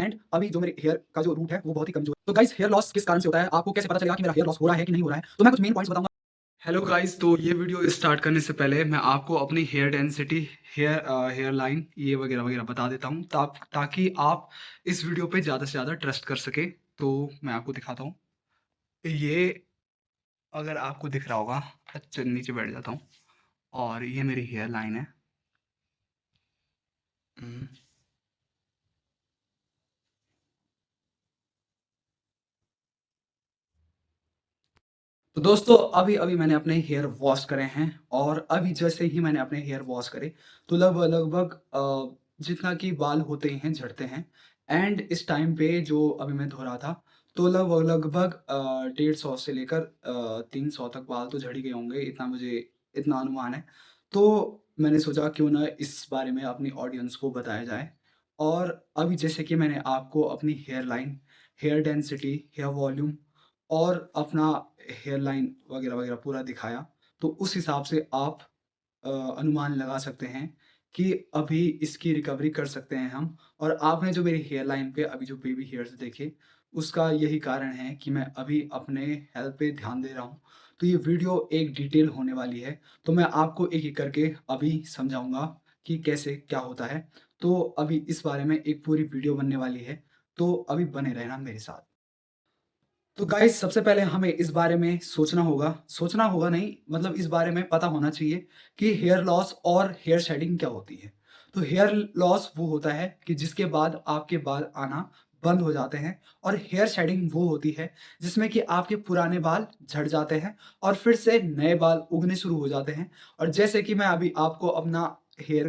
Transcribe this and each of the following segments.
And अभी जो मेरे हेयर का जो रूट है वो बहुत ही कमजोर है। तो गाइस हेयर लॉस किस कारण से होता है, आपको कैसे पता चलेगा कि मेरा हेयर लॉस हो रहा है कि नहीं हो रहा है, तो मैं कुछ मेन पॉइंट्स बताऊंगा। हेलो गाइस, तो ये वीडियो स्टार्ट करने से पहले मैं आपको अपनी हेयर डेंसिटी, हेयर लाइन ये वगैरह वगैरह बता देता हूँ ताकि आप इस वीडियो पे ज़्यादा से ज़्यादा ट्रस्ट कर सके। तो मैं आपको दिखाता हूँ। ये अगर आपको दिख रहा होगा, अच्छा नीचे बैठ जाता हूँ और ये मेरी हेयर लाइन है। हम्म, तो दोस्तों अभी अभी मैंने अपने हेयर वॉश करे हैं और अभी जैसे ही मैंने अपने हेयर वॉश करे तो लगभग लगभग जितना कि बाल होते हैं झड़ते हैं। एंड इस टाइम पे जो अभी मैं धो रहा था तो लगभग लगभग 150 से लेकर 300 तक बाल तो झड़ ही गए होंगे, इतना मुझे इतना अनुमान है। तो मैंने सोचा क्यों ना इस बारे में अपनी ऑडियंस को बताया जाए। और अभी जैसे कि मैंने आपको अपनी hair line, hair density, hair volume और अपना हेयर लाइन वगैरह वगैरह पूरा दिखाया, तो उस हिसाब से आप अनुमान लगा सकते हैं कि अभी इसकी रिकवरी कर सकते हैं हम। और आपने जो मेरी हेयर लाइन पे अभी जो बेबी हेयर्स देखे, उसका यही कारण है कि मैं अभी अपने हेल्थ पे ध्यान दे रहा हूँ। तो ये वीडियो एक डिटेल होने वाली है, तो मैं आपको एक-एक करके अभी समझाऊँगा कि कैसे क्या होता है। तो अभी इस बारे में एक पूरी वीडियो बनने वाली है, तो अभी बने रहना मेरे साथ। तो गाइस सबसे पहले हमें इस बारे में सोचना होगा नहीं, मतलब इस बारे में पता होना चाहिए कि हेयर लॉस और हेयर शेडिंग क्या होती है। तो हेयर लॉस वो होता है कि जिसके बाद आपके बाल आना बंद हो जाते हैं, और हेयर शेडिंग वो होती है जिसमें कि आपके पुराने बाल झड़ जाते हैं और फिर से नए बाल उगने शुरू हो जाते हैं। और जैसे कि मैं अभी आपको अपना हेयर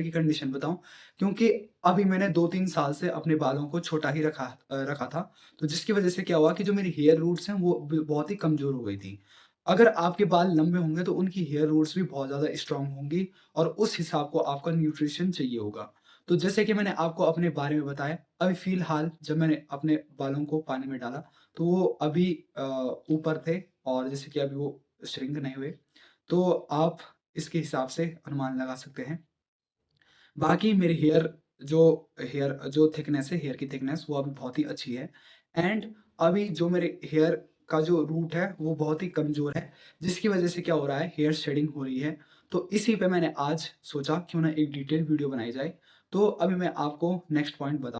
की कंडीशन बताऊं, क्योंकि अभी मैंने 2-3 साल से अपने बालों को छोटा ही रखा था। तो जिसकी वजह से क्या हुआ कि जो मेरी हेयर रूट्स हैं वो बहुत ही कमज़ोर हो गई थी। अगर आपके बाल लंबे होंगे तो उनकी हेयर रूट्स भी बहुत ज़्यादा स्ट्रॉन्ग होंगी और उस हिसाब को आपका न्यूट्रिशन चाहिए होगा। तो जैसे कि मैंने आपको अपने बारे में बताया, अभी फ़िलहाल जब मैंने अपने बालों को पानी में डाला तो वो अभी ऊपर थे, और जैसे कि अभी वो श्रिंक नहीं हुए। तो आप इसके हिसाब से अनुमान लगा सकते हैं। बाकी मेरे हेयर जो थिकनेस है, हेयर की थिकनेस वो अभी बहुत ही अच्छी है। एंड अभी जो मेरे हेयर का जो रूट है वो बहुत ही कमज़ोर है, जिसकी वज़ह से क्या हो रहा है, हेयर शेडिंग हो रही है। तो इसी पे मैंने आज सोचा क्यों ना एक डिटेल वीडियो बनाई जाए। तो अभी मैं आपको नेक्स्ट पॉइंट बता।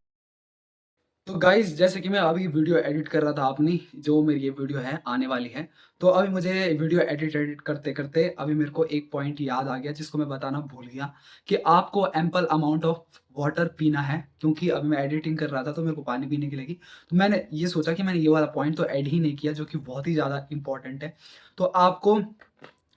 तो गाइज़ जैसे कि मैं अभी वीडियो एडिट कर रहा था अपनी, जो मेरी ये वीडियो है आने वाली है। तो अभी मुझे वीडियो एडिट करते-करते अभी मेरे को एक पॉइंट याद आ गया जिसको मैं बताना भूल गया कि आपको एम्पल अमाउंट ऑफ वाटर पीना है, क्योंकि अभी मैं एडिटिंग कर रहा था तो मेरे को पानी पीने की लगी। तो मैंने ये सोचा कि मैंने ये वाला पॉइंट तो ऐड ही नहीं किया, जो कि बहुत ही ज़्यादा इम्पोर्टेंट है। तो आपको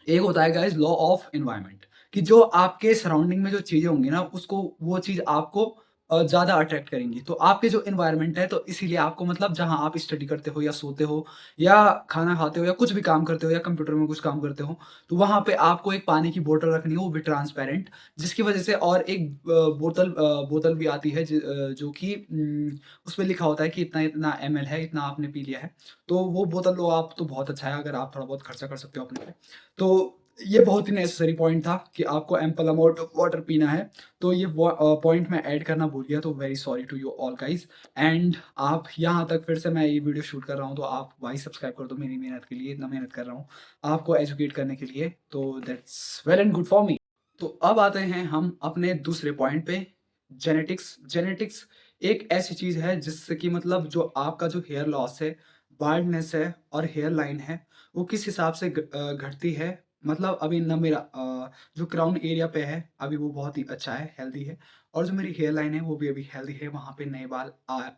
एक होता है गाइस लॉ ऑफ एनवायरनमेंट, कि जो आपके सराउंडिंग में जो चीज़ें होंगी ना, उसको वो चीज़ आपको ज़्यादा अट्रैक्ट करेंगी। तो आपके जो एनवायरनमेंट है, तो इसीलिए आपको मतलब जहाँ आप स्टडी करते हो या सोते हो या खाना खाते हो या कुछ भी काम करते हो या कंप्यूटर में कुछ काम करते हो, तो वहाँ पे आपको एक पानी की बोतल रखनी है, वो भी ट्रांसपेरेंट, जिसकी वज़ह से। और एक बोतल भी आती है जो कि उसपे लिखा होता है कि इतना-इतना एमएल है, इतना आपने पी लिया है। तो वो बोतल लो आप, तो बहुत अच्छा है अगर आप थोड़ा बहुत खर्चा कर सकते हो अपने पे। तो ये बहुत ही नेसेसरी पॉइंट था कि आपको एम्पल अमाउंट ऑफ वाटर पीना है। तो ये पॉइंट मैं ऐड करना भूल गया, तो very sorry to you all guys. And आप यहाँ तक फिर से मैं ये वीडियो शूट कर रहा हूँ, तो आप भाई सब्सक्राइब कर दो मेरी मेहनत के लिए, इतना मेहनत कर रहा हूँ आपको एजुकेट करने के लिए, तो that's well and good for me. तो अब आते हैं हम अपने दूसरे पॉइंट पे, जेनेटिक्स। जेनेटिक्स एक ऐसी चीज़ है जिससे कि मतलब जो आपका जो हेयर लॉस है, बाल्डनेस है और हेयर लाइन है, वो किस हिसाब से घटती है। मतलब अभी ना मेरा जो क्राउन एरिया पे है अभी वो बहुत ही अच्छा है, हेल्दी है। और जो मेरी हेयर लाइन है वो भी अभी हेल्दी है, वहाँ पे नए बाल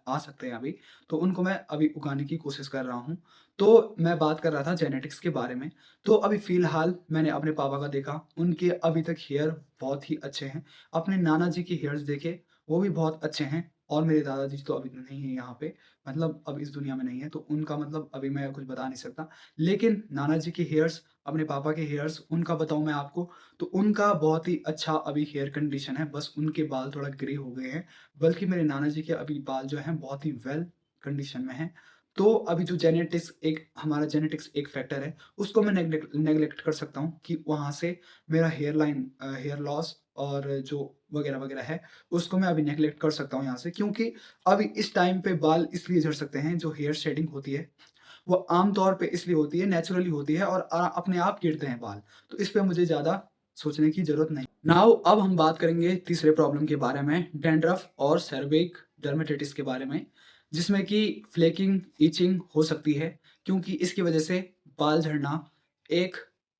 आ सकते हैं अभी। तो उनको मैं अभी उगाने की कोशिश कर रहा हूँ। तो मैं बात कर रहा था जेनेटिक्स के बारे में। तो अभी फ़िलहाल मैंने अपने पापा का देखा, उनके अभी तक हेयर बहुत ही अच्छे हैं। अपने नाना जी के हेयर्स देखे, वो भी बहुत अच्छे हैं। और मेरे दादाजी तो अभी नहीं है यहाँ पे, मतलब अब इस दुनिया में नहीं है, तो उनका मतलब अभी मैं कुछ बता नहीं सकता। लेकिन नाना जी के हेयर्स, अपने पापा के हेयर्स, उनका बताऊँ मैं आपको, तो उनका बहुत ही अच्छा अभी हेयर कंडीशन है, बस उनके बाल थोड़ा ग्रे हो गए हैं। बल्कि मेरे नाना जी के अभी बाल जो हैं बहुत ही वेल कंडीशन में हैं। तो अभी जो जेनेटिक्स एक फैक्टर है, उसको मैं नेग्लेक्ट कर सकता हूँ कि वहाँ से मेरा हेयर लॉस और जो वगैरह है, उसको मैं अभी नेगलेक्ट कर सकता हूँ यहाँ से, क्योंकि अभी इस टाइम पे बाल इसलिए झड़ सकते हैं, जो हेयर शेडिंग होती है, वो आम तौर पे इसलिए होती है, नेचुरली होती है और अपने आप गिरते हैं बाल। तो इस पे मुझे ज़्यादा सोचने की ज़रूरत नहीं। नाउ अब हम बात करेंगे तीसरे प्रॉब्लम के बारे में, डैंड्रफ और सेरेबिक डर्मेटाइटिस के बारे में, जिसमें कि फ्लेकिंग, इचिंग हो सकती है, क्योंकि इसकी वजह से बाल झड़ना एक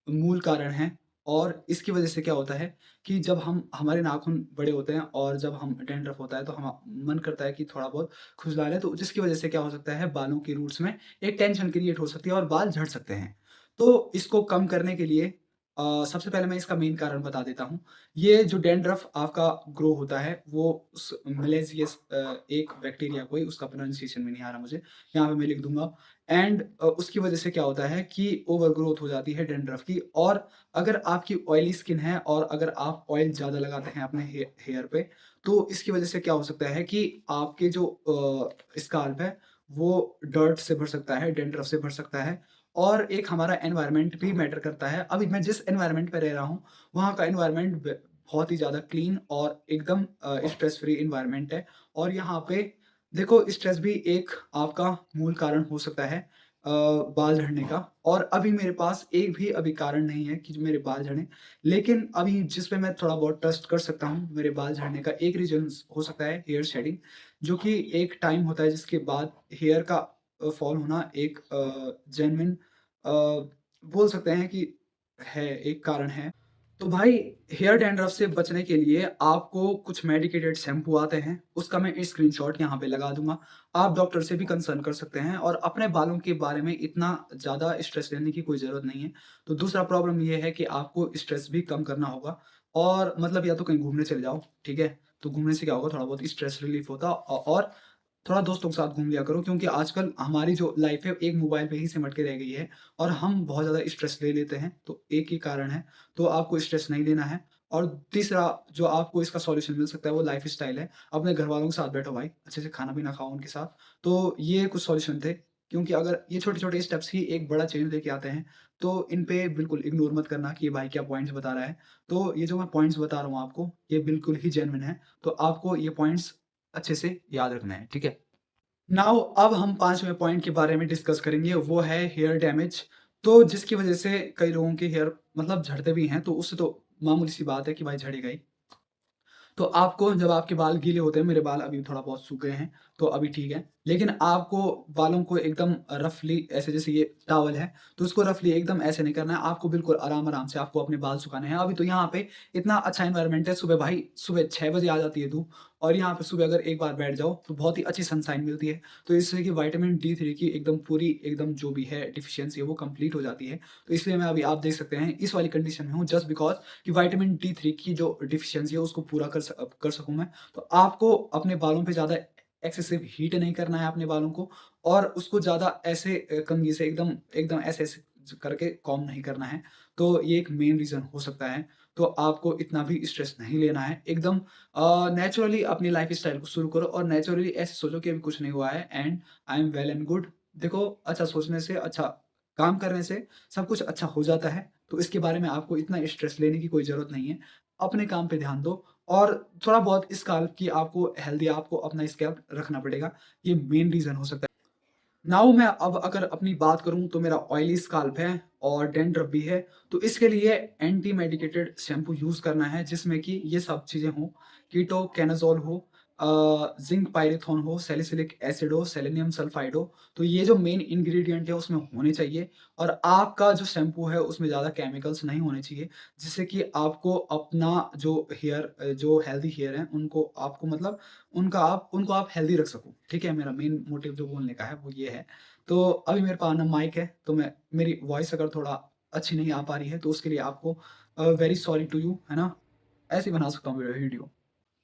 मूल कारण है। और इसकी वजह से क्या होता है कि जब हम हमारे नाखून बड़े होते हैं और जब हम डैंड्रफ होता है तो हम मन करता है कि थोड़ा बहुत खुजला लें, तो जिसकी वजह से क्या हो सकता है, बालों की रूट्स में एक टेंशन क्रिएट हो सकती है और बाल झड़ सकते हैं। तो इसको कम करने के लिए सबसे पहले मैं इसका मेन कारण बता देता हूँ। ये जो डैंड्रफ आपका ग्रो होता है, वो उस मेलेशियस एक बैक्टीरिया, कोई उसका प्रोनाउंसिएशन में नहीं आ रहा मुझे, यहाँ पे मैं लिख दूँगा। एंड उसकी वजह से क्या होता है कि ओवर ग्रोथ हो जाती है डैंड्रफ की। और अगर आपकी ऑयली स्किन है और अगर आप ऑयल ज़्यादा लगाते हैं अपने हेयर पे, तो इसकी वजह से क्या हो सकता है कि आपके जो स्काल्प है, वो डर्ट से भर सकता है, डैंड्रफ से भर सकता है। और एक हमारा एनवायरनमेंट भी मैटर करता है। अभी मैं जिस एनवायरनमेंट पे रह रहा हूँ, वहाँ का एनवायरनमेंट बहुत ही ज़्यादा क्लीन और एकदम स्ट्रेस फ्री एनवायरनमेंट है। और यहाँ पे देखो, स्ट्रेस भी एक आपका मूल कारण हो सकता है बाल झड़ने का। और अभी मेरे पास एक भी अभी कारण नहीं है कि जो मेरे बाल झड़ें। लेकिन अभी जिस पे मैं थोड़ा बहुत ट्रस्ट कर सकता हूँ मेरे बाल झड़ने का, एक रीज़न हो सकता है हेयर शेडिंग, जो कि एक टाइम होता है जिसके बाद हेयर का फॉल होना एक जेन्युइन बोल सकते हैं कि है, एक कारण है। तो भाई, हेयर डैंड्रफ से बचने के लिए आपको कुछ मेडिकेटेड शैम्पू आते हैं, उसका मैं स्क्रीनशॉट यहाँ पे लगा दूँगा। आप डॉक्टर से भी कंसल्ट कर सकते हैं और अपने बालों के बारे में इतना ज़्यादा स्ट्रेस लेने की कोई ज़रूरत नहीं है। तो दूसरा प्रॉब्लम ये है कि आपको स्ट्रेस भी कम करना होगा और मतलब या तो कहीं घूमने चले जाओ, ठीक है? तो घूमने से क्या होगा, थोड़ा बहुत स्ट्रेस रिलीफ़ होता और थोड़ा दोस्तों के साथ घूम लिया करो, क्योंकि आजकल हमारी जो लाइफ है एक मोबाइल पे ही सिमट के रह गई है और हम बहुत ज़्यादा स्ट्रेस ले लेते हैं। तो एक ही कारण है, तो आपको स्ट्रेस नहीं लेना है। और तीसरा जो आपको इसका सॉल्यूशन मिल सकता है वो लाइफ़स्टाइल है। अपने घरवालों के साथ बैठो भाई, अच्छे से खाना-पीना खाओ उनके साथ। तो ये कुछ सॉल्यूशन थे, क्योंकि अगर ये छोटे-छोटे स्टेप्स ही एक बड़ा चेंज लेके आते हैं, तो इन पे बिल्कुल इग्नोर मत करना कि ये भाई क्या पॉइंट्स बता रहा है। तो ये जो मैं पॉइंट्स बता रहा हूँ आपको, ये बिल्कुल ही जेन्युइन है। तो आपको ये पॉइंट्स अच्छे से याद रखना है, ठीक है? नाउ अब हम 5वें पॉइंट के बारे में डिस्कस करेंगे, वो है हेयर डैमेज। तो जिसकी वजह से कई लोगों के हेयर मतलब झड़ते भी हैं, तो उससे तो मामूली सी बात है कि भाई झड़ेगा ही। तो आपको जब आपके बाल गीले होते हैं, मेरे बाल अभी थोड़ा बहुत सूख गए हैं, तो अभी ठीक है। लेकिन आपको बालों को एकदम रफ़ली ऐसे, जैसे ये टॉवल है, तो उसको रफ़ली एकदम ऐसे नहीं करना है, आपको बिल्कुल आराम-आराम से आपको अपने बाल सुखाने हैं। अभी तो यहाँ पे इतना अच्छा एनवायरनमेंट है, सुबह भाई सुबह 6 बजे आ जाती है धूप और यहाँ पे सुबह अगर एक बार बैठ जाओ, तो बहुत ही अच्छी सनशाइन मिलती है। तो इससे कि विटामिन डी3 की एकदम पूरी एकदम जो भी है डेफ़िशिएंसी है, वो कंप्लीट हो जाती है। तो इसलिए मैं अभी आप देख सकते हैं इस वाली कंडीशन में हूँ, जस्ट बिकॉज़ कि विटामिन डी3 की जो डेफ़िशिएंसी है उसको पूरा कर सकूँ मैं। तो आपको अपने बालों पे ज़्यादा एक्सेसिव हीट नहीं करना है अपने बालों को और उसको ज़्यादा ऐसे कंघी से एकदम एकदम ऐसे-ऐसे करके कॉम्ब नहीं करना है। तो ये एक मेन रीज़न हो सकता है। तो आपको इतना भी स्ट्रेस नहीं लेना है। एकदम नेचुरली अपनी लाइफ़स्टाइल को शुरू करो और नेचुरली ऐसे सोचो कि अभी कुछ नहीं हुआ है and I am well and good. देखो, अच्छा सोचने से, अच्छा काम करने से सब कुछ अच्छा हो जाता है। तो इसके बारे में आपको इतना स्ट्रेस लेने की कोई ज़रूरत नहीं है। अपने काम पे ध्यान दो और थोड़ा बहुत स्काल्प की आपको हेल्दी, आपको अपना स्कैल्प रखना पड़ेगा। ये मेन रीज़न हो सकता है। नाउ मैं अब अगर अपनी बात करूँ तो मेरा ऑयली स्काल्प है और डैंड्रफ भी है, तो इसके लिए एंटी मेडिकेटेड शैम्पू यूज़ करना है जिसमें कि ये सब चीज़ें हों, कीटोकेनाज़ोल हो, ज़िंक पायरेथॉन हो, सैलिसिलिक एसिड हो, सेलेनियम सल्फाइड हो। तो ये जो मेन इंग्रीडिएंट है उसमें होने चाहिए और आपका जो शैम्पू है उसमें ज़्यादा केमिकल्स नहीं होने चाहिए, जिससे कि आपको अपना जो जो हेल्दी हेयर हैं उनको आपको मतलब उनको आप हेल्दी रख सको, ठीक है? मेरा मेन मोटिव जो बोलने का है वो ये है। तो अभी मेरे पास ना माइक है, तो मैं मेरी वॉइस अगर थोड़ा अच्छी नहीं आ पा रही है तो उसके लिए आपको वेरी सॉरी टू यू, है ना? ऐसे ही बना सकता हूँ वीडियो।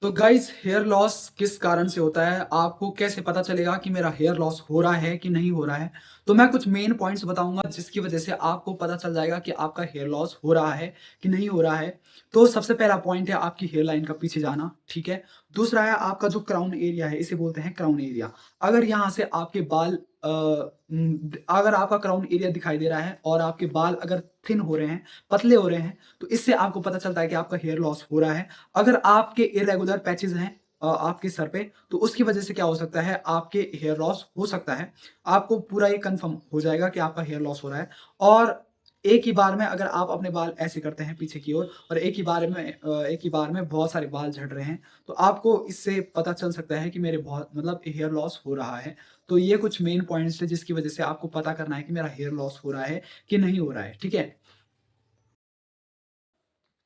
तो गाइज़, हेयर लॉस किस कारण से होता है? आपको कैसे पता चलेगा कि मेरा हेयर लॉस हो रहा है कि नहीं हो रहा है? तो मैं कुछ मेन पॉइंट्स बताऊँगा जिसकी वजह से आपको पता चल जाएगा कि आपका हेयर लॉस हो रहा है कि नहीं हो रहा है। तो सबसे पहला पॉइंट है आपकी हेयर लाइन का पीछे जाना, ठीक है? दूसरा है आपका जो क्राउन एरिया है, इसे बोलते हैं क्राउन एरिया। अगर यहाँ से आपके बाल अगर आपका क्राउन एरिया दिखाई दे रहा है और आपके बाल अगर थिन हो रहे हैं, पतले हो रहे हैं, तो इससे आपको पता चलता है कि आपका हेयर लॉस हो रहा है। अगर आपके इर्रेगुलर पैचेज़ हैं आपके सर पे, तो उसकी वजह से क्या हो सकता है, आपके हेयर लॉस हो सकता है। आपको पूरा ये कन्फर्म हो जाएगा कि आपका हेयर लॉस हो रहा है और एक ही बार में अगर आप अपने बाल ऐसे करते हैं पीछे की ओर और एक ही बार में बहुत सारे बाल झड़ रहे हैं, तो आपको इससे पता चल सकता है कि मेरे बहुत मतलब हेयर लॉस हो रहा है। तो ये कुछ मेन पॉइंट्स थे जिसकी वजह से आपको पता करना है कि मेरा हेयर लॉस हो रहा है कि नहीं हो रहा है, ठीक है?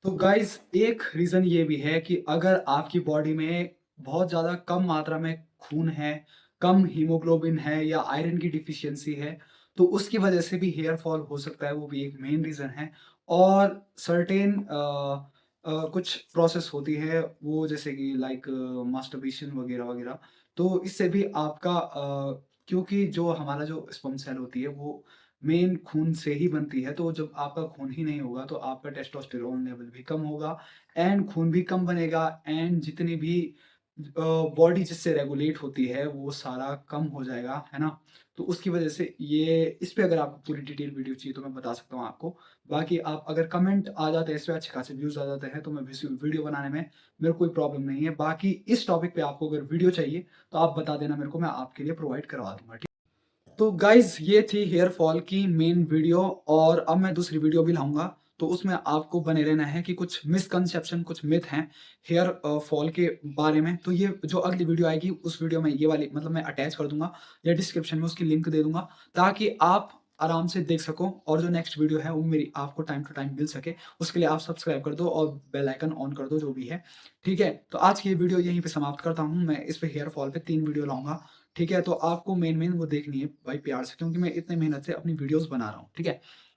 तो गाइज़ एक रीज़न ये भी है कि अगर आपकी बॉडी में बहुत ज़्यादा कम मात्रा में खून है, कम हीमोग्लोबिन है या आयरन की डिफ़िशियंसी है, तो उसकी वजह से भी हेयर फॉल हो सकता है, वो भी एक मेन रीज़न है। और सर्टेन कुछ प्रोसेस होती है, वो जैसे कि लाइक मास्टरबेशन वगैरह-वगैरह, तो इससे भी आपका क्योंकि जो हमारा जो स्पर्म सेल होती है, वो मेन खून से ही बनती है, तो जब आपका खून ही नहीं होगा, तो आपका टेस्टोस्टेरोन लेवल भी कम होगा एंड खून भी कम बनेगा एंड जितनी भी बॉडी जिससे रेगुलेट होती है, वो सारा कम हो जाएगा, है ना? तो उसकी वजह से ये इस पे अगर आपको पूरी डिटेल वीडियो चाहिए, तो मैं बता सकता हूँ आपको। बाकी आप अगर कमेंट आ जाते हैं, इस पे अच्छे खासे व्यूज़ आ जाते हैं, तो मैं वीडियो बनाने में मेरे को कोई प्रॉब्लम नहीं है। बाकी इस टॉपिक पे आपको अगर वीडियो चाहिए, तो आप बता देना मेरे को, मैं आपके लिए प्रोवाइड करवा दूँगा। तो गाइज़ ये थी हेयर फॉल की मेन वीडियो और अब मैं दूसरी वीडियो भी लाऊँगा, तो उसमें आपको बने रहना है कि कुछ मिसकंसेप्शन, कुछ मिथ हैं हेयर फॉल के बारे में। तो ये जो अगली वीडियो आएगी, उस वीडियो में ये वाली मतलब मैं अटैच कर दूँगा या डिस्क्रिप्शन में उसकी लिंक दे दूँगा, ताकि आप आराम से देख सको और जो नेक्स्ट वीडियो है, वो मेरी आपको टाइम टू टाइम मिल सके। उसके लिए आप सब्सक्राइब कर दो और बेल आइकन ऑन कर दो, जो भी है। ठीक है? तो आज की ये वीडियो यहीं पे समाप्त करता हूँ। मैं इस पे हेयर फॉल पे 3 वीडियो लाऊँगा। ठीक है? तो आपको मेन-मेन वो देखनी है भाई प्यार से, क्योंकि मैं इतने मेहनत से अपनी वीडियोज़ बना रहा हूँ, ठीक है?